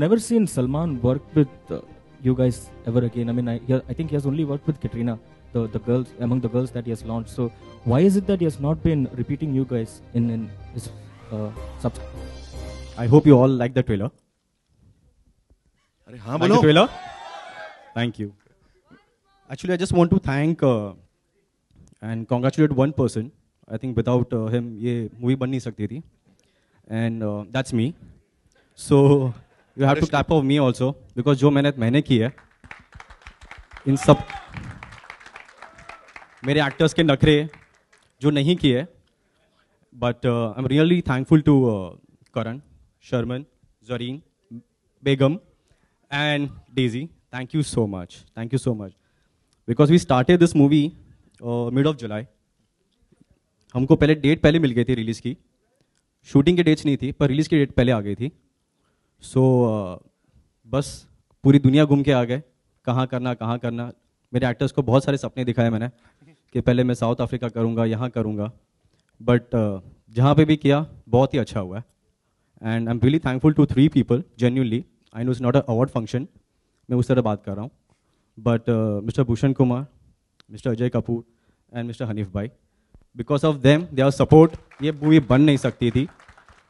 Never seen Salman work with you guys ever again. I mean, I think he has only worked with Katrina, the girls, among the girls that he has launched. So why is it that he has not been repeating you guys in his sub? I hope you all like the trailer. Like the trailer? Thank you. Actually, I just want to thank and congratulate one person. I think without him, ये movie बन नहीं सकती थी. And that's me. So you have to clap for me also because जो मेहनत मैंने की है इन सब मेरे actors के नखरे जो नहीं किए. But I'm really thankful to Karan, Sharman, Zareen, Begum, and Daisy. Thank you so much. Thank you so much. Because we started this movie mid of July. हमको पहले डेट पहले मिल गई थी रिलीज़ की. शूटिंग की डेट्स नहीं थी पर रिलीज़ की डेट पहले आ गई थी. सो बस पूरी दुनिया घूम के आ गए. कहाँ करना. मेरे एक्टर्स को बहुत सारे सपने दिखाए मैंने कि पहले मैं साउथ अफ्रीका करूँगा, यहाँ करूँगा. बट जहाँ पे भी किया बहुत ही अच्छा हुआ है. And I am really thankful to 3 people genuinely. I know it's not a award function, मैं उस तरह बात कर रहा हूँ. But mister Bhushan Kumar, mister Ajay Kapoor and mister Hanif bhai, because of them their support ये मूवी बन नहीं सकती थी.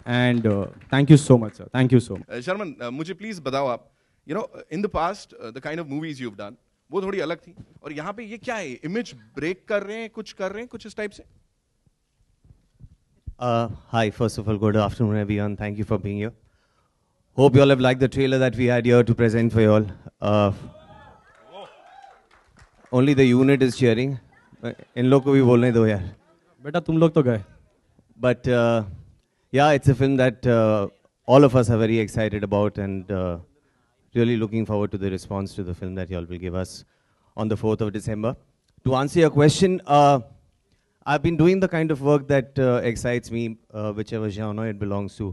And thank you so much sir, thank you so much. Sharman, मुझे प्लीज बताओ आप, you know in the past the kind of movies you have done वो थोड़ी अलग थी और यहाँ पे ये क्या है, इमेज ब्रेक कर रहे हैं, कुछ इस टाइप से. Hi, first of all, good afternoon everyone. Thank you for being here. Hope you all have liked the trailer that we had here to present for you all. Only the unit is cheering. इन लोग को भी बोलने दो यार. बेटा तुम लोग तो गए. But yeah, it's a film that all of us are very excited about and really looking forward to the response to the film that you all will give us on the 4th of December. To answer your question, I've been doing the kind of work that excites me, whichever genre it belongs to.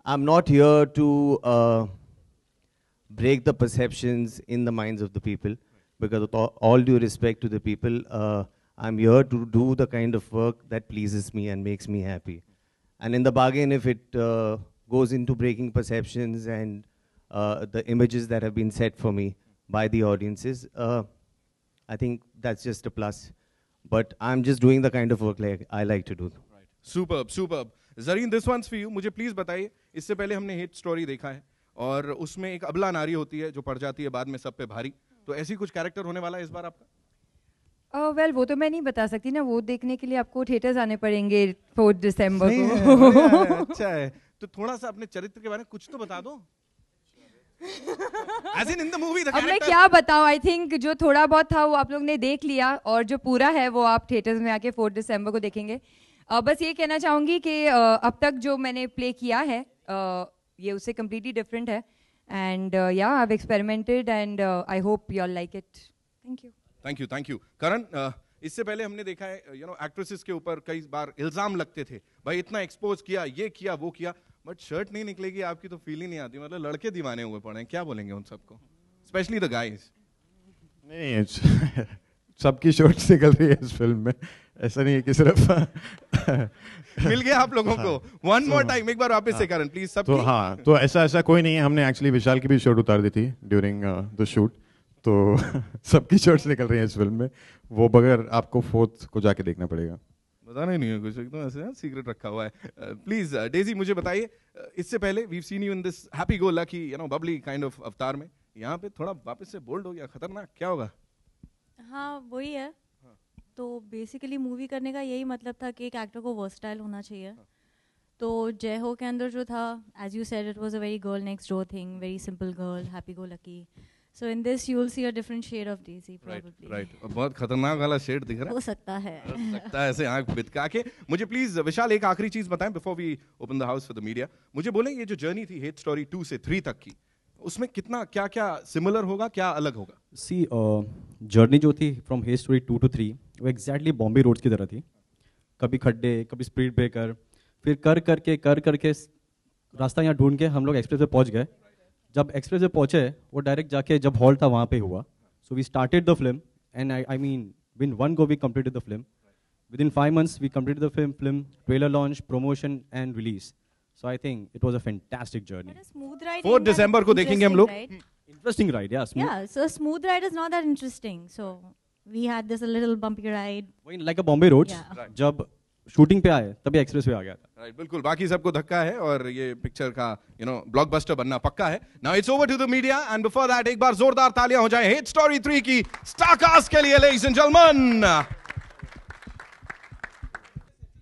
I'm not here to break the perceptions in the minds of the people, because with all due respect to the people, I'm here to do the kind of work that pleases me and makes me happy. And in the bargain, if it goes into breaking perceptions and the images that have been set for me by the audiences, I think that's just a plus. But I'm just doing the kind of work like I like to do. Right. Superb. Zareen, this one's for you. मुझे please बताइए, इससे पहले हमने hit story देखा है और उसमें एक अबला नारी होती है जो पड़ जाती है बाद में सब पे भारी. तो ऐसी कुछ कैरेक्टर होने वाला है इस बार आपका? वेल वो तो मैं नहीं बता सकती ना, वो देखने के लिए आपको थिएटर्स आने पड़ेंगे 4 दिसंबर को. अच्छा है, तो थोड़ा सा अपने चरित्र के बारे में कुछ तो बता दो. As in the movie, the अब मैं character. क्या बताऊं, आई थिंक जो थोड़ा बहुत था वो आप लोग ने देख लिया और जो पूरा है वो आप थिएटर्स में आके 4 दिसंबर को देखेंगे. बस ये कहना चाहूँगी कि अब तक जो मैंने प्ले किया है ये उससे कम्प्लीटली डिफरेंट है. And yeah I have experimented and I hope you all like it. Thank you. Karan, इससे पहले हमने देखा है एक्ट्रेसेस के ऊपर कई बार इल्जाम लगते थे, भाई इतना एक्सपोज किया, ये किया वो किया, बट शर्ट नहीं निकलेगी आपकी तो फील ही नहीं आती. मतलब लड़के दीवाने हुए पड़े हैं, क्या बोलेंगे उन सबको, स्पेशली द गाइज? नहीं, सबकी शर्ट्स निकल रही है इस फिल्म में, ऐसा नहीं है कि सिर्फ मिल गया आप लोगों को. वन मोर टाइम, एक बार वापस से करण प्लीज. सब तो हाँ, तो ऐसा कोई नहीं है. हमने एक्चुअली विशाल की भी शर्ट उतार दी थी ड्यूरिंग द शूट, तो सबकी शर्ट्स निकल रही हैं इस फिल्म में. वो बगैर आपको 4th को जाके देखना पड़ेगा. बताना ही नहीं है कुछ, एकदम ऐसे सीक्रेट रखा हुआ है. प्लीज डेजी, मुझे बताइए, इससे पहले we have seen you in this happy go lucky bubbly kind of avatar में, यहाँ पे थोड़ा वापस से बोल्ड हो गया, खतरनाक, क्या होगा? हाँ वही है. तो बेसिकली मूवी करने का यही मतलब था कि एक एक्टर को वर्सटाइल होना चाहिए. तो जय हो के अंदर जो था, as you said, it was a very girl next door thing, very simple girl, happy go lucky. So in this you will see a different shade of Daisy probably. Right. बहुत खतरनाक वाला शेड दिख रहा है. हो सकता है ऐसे आंख बितका के. मुझे प्लीज विशाल एक आखिरी चीज बताएं before we open the house for the media. मुझे बोलें, ये जो जर्नी थी हेट स्टोरी 2 से 3 तक की, उसमें कितना क्या सिमिलर होगा, क्या अलग होगा? सी जर्नी जो थी फ्रॉम हेट स्टोरी 2 to 3 वो एग्जैक्टली बॉम्बे रोड्स की तरह थी. कभी खड्डे, कभी स्पीड ब्रेकर, फिर कर करके रास्ता यहाँ ढूंढ के हम लोग एक्सप्रेस पे पहुँच गए. जब एक्सप्रेस पे पहुँचे वो डायरेक्ट जाके जब हॉल था वहाँ पे हुआ. So we started the film and I mean win 1 go we completed the film. Within 5 months we completed the film, trailer launch, promotion and release. So I think it was a fantastic journey. But a smooth ride 4 ain't that दिसंबर को देखेंगे हम लोग। interesting, right? Interesting ride, yeah. Smooth. Yeah, so smooth ride is not that interesting. So we had this a little bumpy ride. वही like a Bombay roads. Yeah. जब shooting पे आए तभी express पे आ गया था। राइट बिल्कुल, बाकी सबको धक्का है और ये पिक्चर का ब्लॉकबस्टर बनना पक्का है। Now it's over to the media and before that एक बार जोरदार तालियां हो जाए हेट स्टोरी 3 की स्टार कास्ट के लिए, ladies and gentleman.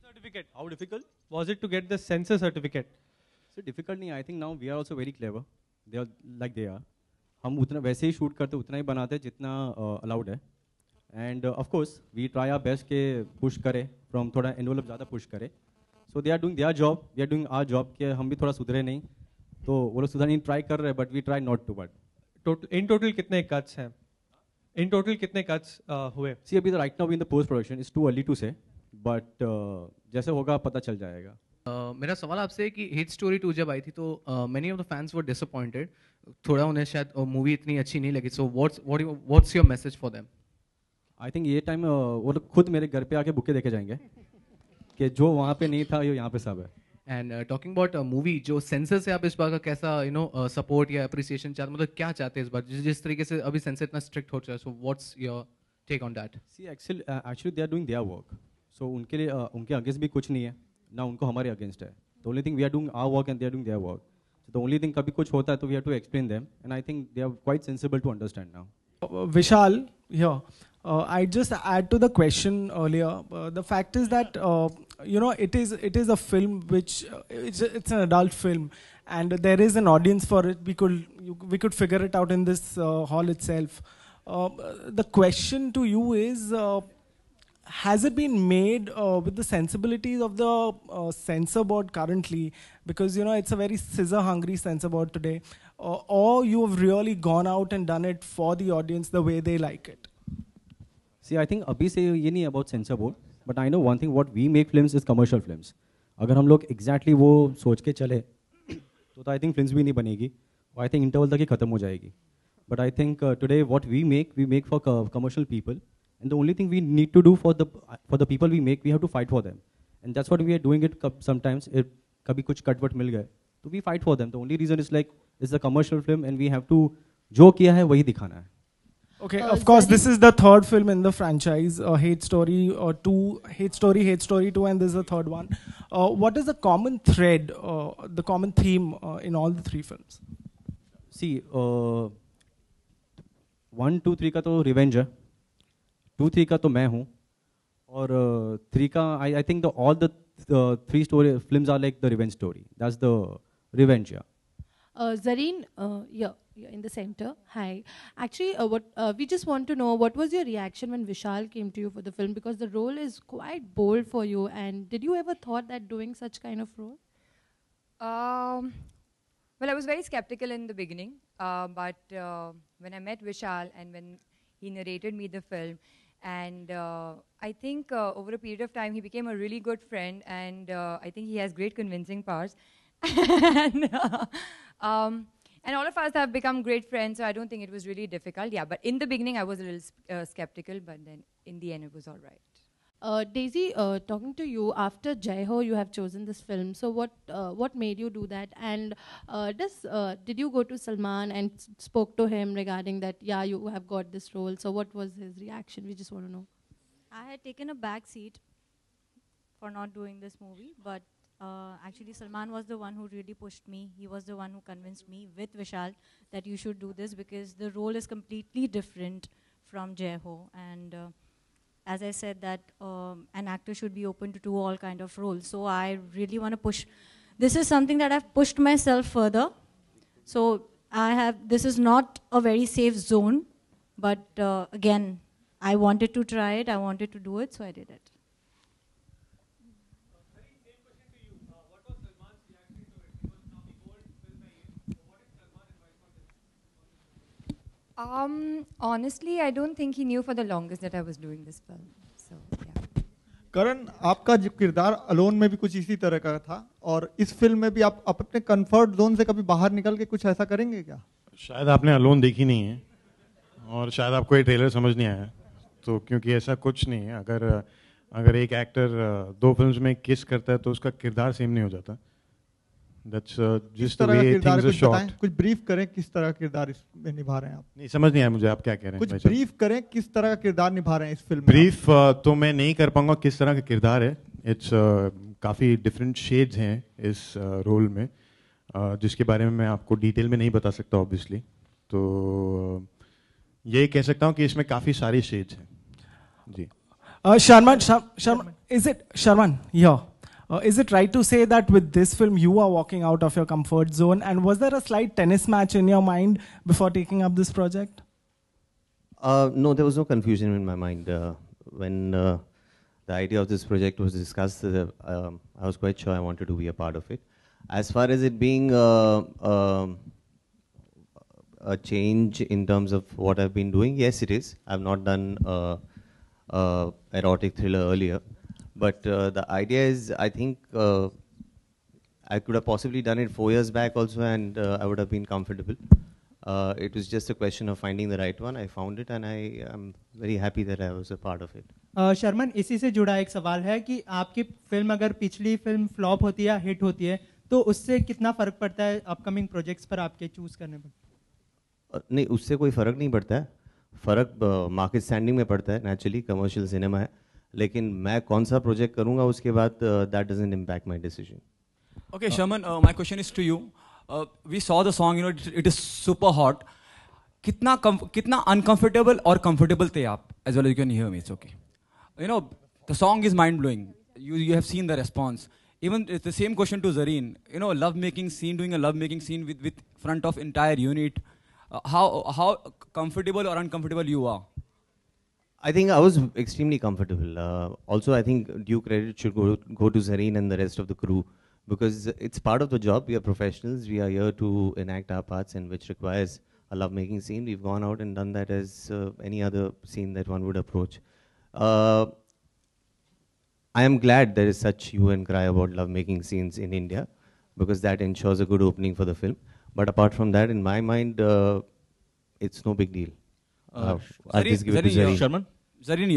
Certificate. How difficult was it to get the censor certificate? So difficult नहीं, I think now we are also very clever. They are like they are. हम उतना वैसे ही shoot करते, उतना ही बनाते जितना अलाउड है। And of course we try our best के पुश करें, फ्रॉम थोड़ा एनवलप ज़्यादा पुश करें। So they are doing their job, we are doing our job, कि हम भी थोड़ा सुधरे नहीं, तो वो लोग सुधरने ट्राई कर रहे हैं, but we try not to. But in total कितने cuts हैं? In total कितने cuts हुए? सी अभी तो right now in the post production, it's too early to say, but जैसे होगा पता चल जाएगा। मेरा सवाल आपसे है कि हिट स्टोरी 2 जब आई थी तो many of the fans were disappointed, थोड़ा उन्हें शायद मूवी इतनी अच्छी नहीं लगी। सो what's your message for them? I think ये टाइम वो लोग खुद मेरे घर पे आके बुके देखे जाएंगे कि जो वहाँ पे नहीं था ये यहाँ पे सब है। एंड टॉकिंग अबाउट मूवी, जो सेंसर से आप इस बार का कैसा सपोर्ट या अप्रिसिएशन चाहते, मतलब क्या चाहते हैं इस बार, जिस तरीके से अभी सेंसर इतना स्ट्रिक्ट हो चुका है? So what's your take on that? See actually they are doing their work, so उनके लिए उनके अगेंस्ट भी कुछ नहीं है ना, उनको हमारे अगेंस्ट है। The only thing we are doing our work and they are doing their work. So the only thing कभी कुछ होता है तो we have to explain them, and I think they are quite sensible to understand now. Vishal, here. I just add to the question earlier. The fact is that it is a film which it's an adult film, and there is an audience for it. We could figure it out in this hall itself. The question to you is, has it been made with the sensibilities of the censor board currently? Because it's a very scissor-hungry censor board today. Or you have really gone out and done it for the audience the way they like it? See, I think अभी से ये नहीं about censor board, but I know one thing, what we make films is commercial films. अगर हम लोग exactly वो सोच के चले तो I think films भी नहीं बनेगी, और I think interval तक ही खत्म हो जाएगी। But I think today what we make for commercial people, and the only thing we need to do for the people we make, we have to fight for them, and that's what we are doing it sometimes. कभी कुछ cut what मिल गए तो we fight for them. The only reason is like it's a commercial film and we have to जो किया है वही दिखाना है। Okay, of course, this is the third film in the franchise, Hate Story 2, Hate Story 2, and this is the third one. What is the common thread, the common theme in all the three films? See, 1, 2, 3 का तो revenge है, 2, 3 का तो मैं हूँ, और 3 का I think all the 3 story films are like the revenge story. That's the revenge, yeah. Zareen, you're in the center. Hi. Actually, we just want to know, what was your reaction when Vishal came to you for the film? Because the role is quite bold for you. And did you ever thought that doing such kind of role? Well, I was very skeptical in the beginning. But when I met Vishal and when he narrated me the film, and I think over a period of time, he became a really good friend. And I think he has great convincing powers. And all of us have become great friends, so I don't think it was really difficult. Yeah, but in the beginning, I was a little skeptical, but then in the end, it was all right. Daisy, talking to you, after Jai Ho, you have chosen this film. So what made you do that? And did you go to Salman and spoke to him regarding that, yeah, you have got this role? So what was his reaction? We just want to know. I had taken a back seat for not doing this movie, but actually Salman was the one who really pushed me. He was the one who convinced me with Vishal that you should do this because the role is completely different from Jai Ho. And as I said that an actor should be open to do all kind of roles. So I really want to push. This is something that I've pushed myself further. So this is not a very safe zone, but again, I wanted to try it, I wanted to do it, so I did it. Honestly, I don't think he knew for the longest that I was doing this film. So, yeah. करण, आपका जो किरदार alone में भी कुछ इसी तरह का था, और इस फिल्म में भी आप अपने कंफर्ट जोन से कभी बाहर निकल के कुछ ऐसा करेंगे क्या? शायद आपने अलोन देखी नहीं है, और शायद आपको ये ट्रेलर समझ नहीं आया, तो क्योंकि ऐसा कुछ नहीं है। अगर एक एक्टर 2 फिल्म्स में किस करता है तो उसका किरदार सेम नहीं हो जाता। That's किस just the तरह का way किरदार है, things are कुछ बताएं, shot. कुछ ब्रीफ करें किस तरह का किरदार इसमें निभा रहे हैं आप? नहीं समझ नहीं आया मुझे आप क्या कह रहे हैं कुछ भाई साहब। ब्रीफ करें किस तरह का किरदार निभा रहे हैं इस फिल्म में? ब्रीफ तो मैं नहीं कर पाऊंगा किस तरह का किरदार है। इट्स काफ़ी डिफरेंट शेड्स हैं इस रोल में, जिसके बारे में मैं आपको डिटेल में नहीं बता सकता ऑब्वियसली। तो ये कह सकता हूँ कि इसमें काफ़ी सारे शेड्स हैं जी। Sharman, is it Sharman? Yeah. Is it right to say that with this film you are walking out of your comfort zone? And was there a slight tennis match in your mind before taking up this project? No, there was no confusion in my mind. When the idea of this project was discussed, I was quite sure I wanted to be a part of it. As far as it being a change in terms of what I've been doing, yes, it is. I've not done erotic thriller earlier. But the idea is, I think I could have possibly done it 4 years back also, and I would have been comfortable. It was just a question of finding the right one. I found it, and I am very happy that I was a part of it. Sharman, इसी से जुड़ा एक सवाल है कि आपकी film अगर पिछली फिल्म फ्लॉप होती है या हिट होती है, तो उससे कितना फर्क पड़ता है अपकमिंग प्रोजेक्ट्स पर आपके चूज करने पर? नहीं, उससे कोई फ़र्क नहीं पड़ता है। फ़र्क मार्केट स्टैंडिंग में पड़ता है, नेचुरली कमर्शियल सिनेमा है। लेकिन मैं कौन सा प्रोजेक्ट करूंगा उसके बाद that doesn't impact my decision. Okay, Sharman, my question is to you. We saw the song, you know, it is super hot. कितना uncomfortable और comfortable थे आप? As well as you can hear me, it's okay. You know, the song is mind blowing. You have seen the response. Even it's the same question to Zareen. You know, love making scene, doing a love making scene with front of entire unit. How comfortable or uncomfortable you are? I think I was extremely comfortable. Also, I think due credit should go to Zareen and the rest of the crew, because it's part of the job. We are professionals. We are here to enact our parts, and which requires a love-making scene. We've gone out and done that as any other scene that one would approach. I am glad there is such hue and cry about love-making scenes in India, because that ensures a good opening for the film. But apart from that, in my mind, it's no big deal. I'll just give it to Zareen. Sharman? Zareen,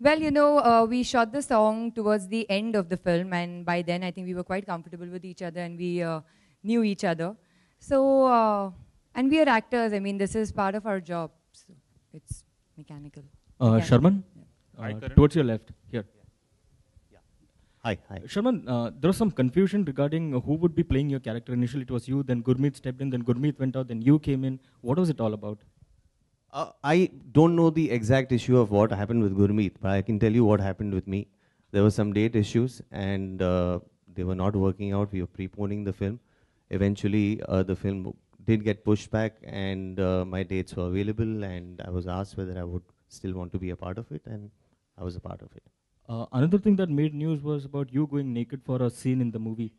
Well, you know, we shot the song towards the end of the film, and by then I think we were quite comfortable with each other, and we knew each other. So, and we are actors. I mean, this is part of our job. So it's mechanical. Sharman, towards your left, here. Hi. Sharman, there was some confusion regarding who would be playing your character. Initially it was you, then Gurmeet stepped in, then Gurmeet went out, then you came in. What was it all about? I don't know the exact issue of what happened with Gurmeet, but I can tell you what happened with me. There were some date issues, and they were not working out. We were preponing the film. Eventually, the film did get pushed back, and my dates were available, and I was asked whether I would still want to be a part of it, and I was a part of it. Another thing that made news was about you going naked for a scene in the movie.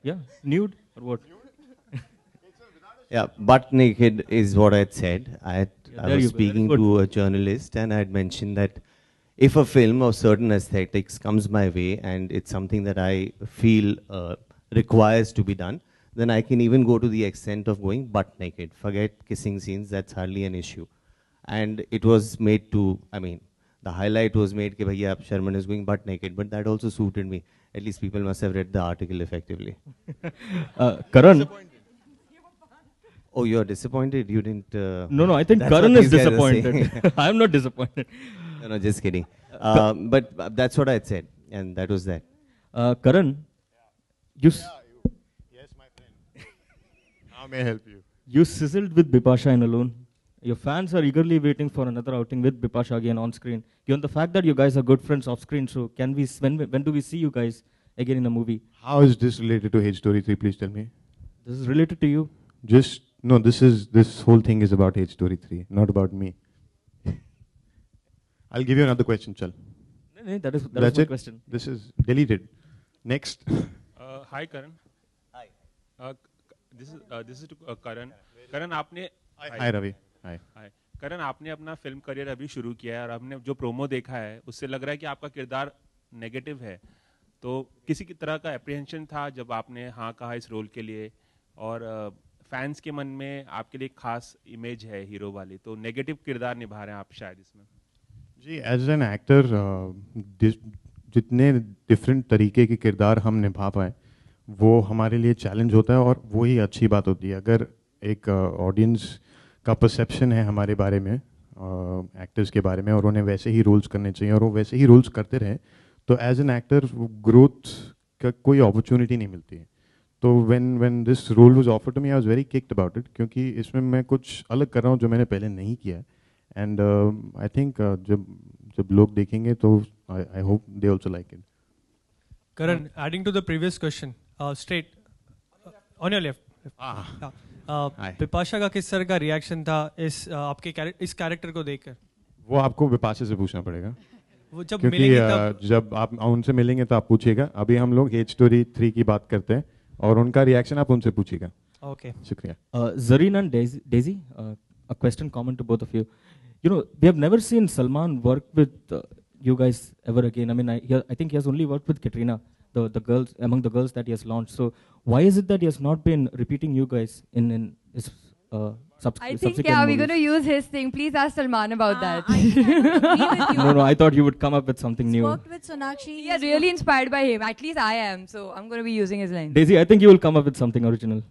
Yeah, nude or what? Yeah, butt naked is what I had said. I was speaking to a journalist, and I had mentioned that if a film of certain aesthetics comes my way and it's something that I feel requires to be done, then I can even go to the extent of going butt naked. Forget kissing scenes, that's hardly an issue. And it was made to, I mean, the highlight was made that bhaiya Sharman is going butt naked, but that also suited me. At least people must have read the article effectively. Karan. Oh, you're disappointed? You didn't... No, I think Karan is disappointed. I'm not disappointed. No, just kidding. But that's what I had said, and that was that. Karan, you... Yes, my friend. How may I help you? You sizzled with Bipasha in Alone. Your fans are eagerly waiting for another outing with Bipasha again on screen. Given the fact that you guys are good friends off screen, so can we? When do we see you guys again in a movie? How is this related to H Story 3? Please tell me. This is related to you. Just no. This whole thing is about H Story 3, not about me. I'll give you another question, Chal. No, that is my question. This is deleted. Next. Hi, Karan. Hi. This is to Karan. Karan, आपने Hi, Ravi. Hi. करण, आपने अपना film career अभी शुरू किया है और आपने जो प्रोमो देखा है उससे लग रहा है कि आपका किरदार नेगेटिव है, तो किसी की तरह का एप्रीहेंशन था जब आपने हाँ कहा इस रोल के लिए, और फैंस के मन में आपके लिए खास इमेज है हीरो वाली, तो नेगेटिव किरदार निभा रहे हैं आप शायद इसमें? जी, एज एन एक्टर जितने डिफरेंट तरीके के किरदार हम निभा पाए वो हमारे लिए चैलेंज होता है और वो ही अच्छी बात होती है। अगर एक ऑडियंस का परसेप्शन है हमारे बारे में, एक्टर्स के बारे में, और उन्हें वैसे ही रोल्स करने चाहिए और वो वैसे ही रोल्स करते रहे, तो एज एन एक्टर ग्रोथ का कोई अपॉर्चुनिटी नहीं मिलती है। तो when this role was offered to me I was very kicked about it, क्योंकि इसमें मैं कुछ अलग कर रहा हूँ जो मैंने पहले नहीं किया। एंड आई थिंक जब लोग देखेंगे तो I hope they also like it. Karan, adding to the previous question, straight on your left. Bipasha का किस तरह का रिएक्शन था इस कैरेक्टर को देखकर? वो आपको बिपाशा से पूछना पड़ेगा। वो जब क्योंकि मिलेंगे जब आप उनसे मिलेंगे तो आप पूछिएगा। अभी हम लोग हेट स्टोरी 3 की बात करते हैं और उनका रिएक्शन आप उनसे पूछिएगा। Okay. शुक्रिया। Zareen and Daisy, a question common to both of you. You know, we have never seen Salman work with you guys ever again. I mean, I think he has only worked with Katrina, the girls, among the girls that he has launched. So why is it that he has not been repeating you guys in his I think, subsequent yeah, we're movies? going to use his thing. Please ask Salman about that. I agree with you. No, I thought you would come up with something new. Worked with Sonakshi. Yeah, really inspired by him. At least I am. So I'm going to be using his line. Daisy, I think you will come up with something original.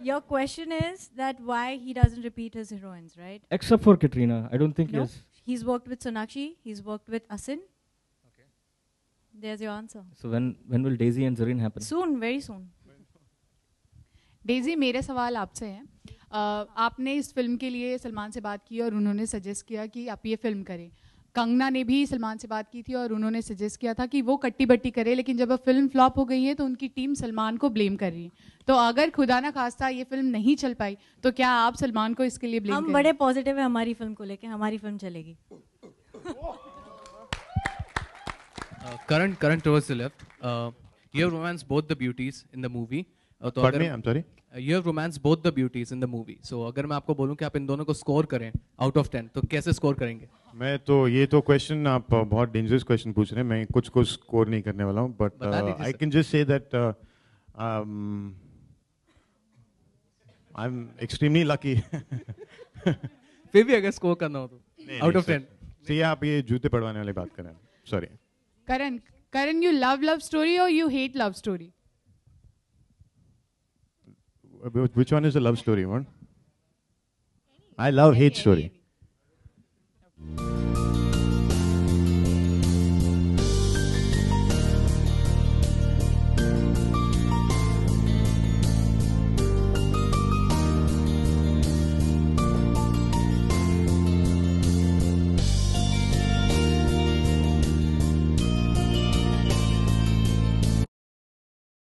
Your question is that why he doesn't repeat his heroines, right? Except for Katrina. I don't think he No, has. he's worked with Sonakshi. He's worked with Asin. Okay. There's your answer. So when will Daisy and Zareen happen? Soon, very soon. Daisy, मेरे सवाल आपसे हैं। आपने इस film के लिए सलमान से बात की और उन्होंने सजेस्ट किया कि आप ये फिल्म करें। कंगना ने भी सलमान से बात की थी और उन्होंने सजेस्ट किया था कि वो कट्टी बट्टी करे, लेकिन जब अब फिल्म फ्लॉप हो गई है तो उनकी टीम सलमान को ब्लेम कर रही है। तो अगर खुदा ना खास्ता ये फिल्म नहीं चल पाई तो क्या आप सलमान को इसके लिए ब्लेम हम बड़े पॉजिटिव है हमारी फिल्म को लेके, हमारी फिल्म चलेगी। Current towards the left. You have romanced both the beauties in the movie. तो Pardon me, I'm sorry? You have romanced both the beauties in the movie. So अगर मैं आपको बोलूं कि आप इन दोनों को स्कोर करें out of 10 तो कैसे स्कोर करेंगे? मैं तो ये तो क्वेश्चन आप बहुत डेंजरस क्वेश्चन पूछ रहे हैं। मैं कुछ को स्कोर नहीं करने वाला हूँ, but I can just say that I am extremely lucky. फिर भी अगर स्कोर करना हो तो out of 10। तो आप ये जूते पड़वाने वाली बात करें, sorry. Karan, you love story or you hate love story? Which one is the love story one? I love hate story.